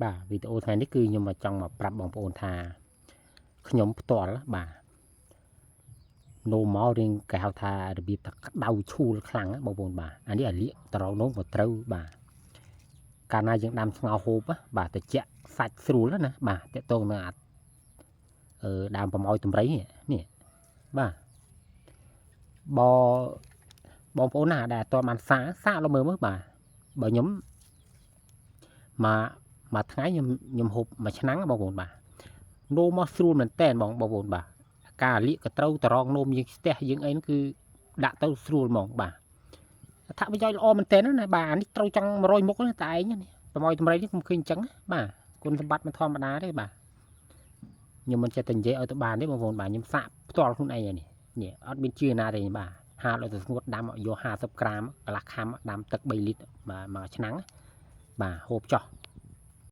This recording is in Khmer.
បាទវីដេអូថ្ងៃនេះគឺខ្ញុំមកចង់មកប្រាប់បងប្អូនថាខ្ញុំផ្ទាល់បាទនោមមករៀងគេហៅថារបៀបថាក្តៅឈូលខ្លាំងបងប្អូនបាទអានេះអាលៀកតរងនោះមកត្រូវបាទកាលណាយើងដាំស្ងោរហូបបាទត្រជាក់សាច់ស្រួលណាបាទតកតងនឹងដើមប្រម៉ោយតម្រៃនេះបាទបងប្អូនណាដែលអត់បានសាកមើលបាទបើខ្ញុំមួយថ្ងៃខ្ញុំហូបមួយឆ្នាំងបងប្អូនបាទនោមមកស្រួលមែនតើបងប្អូនបាទការលាកក៏ត្រូវតរងនោមយើងស្ទះយើងអីហ្នឹងគឺដាក់ទៅស្រួលហ្មងបាទថាប្រយោជន៍ល្អមែនតើណាបាទអានេះត្រូវចង់100មុខណាតែឯងនេះប្រម៉ោយតម្រៃនេះខ្ញុំឃើញអញ្ចឹងបាទគុណសម្បត្តិមិនធម្មតាទេបាទខ្ញុំមិនចេះតែនិយាយឲ្យទៅបានទេបងប្អូនបាទខ្ញុំសាកផ្ទាល់ខ្លួនឯងនេះអត់មានជឿណាទេបាទហាលឲ្យទៅស្ងួតដាំយក50ក្រាមកន្លះខាំដាំទឹក3លីត្របាទមួយឆ្នាំងបាទហូបចោះ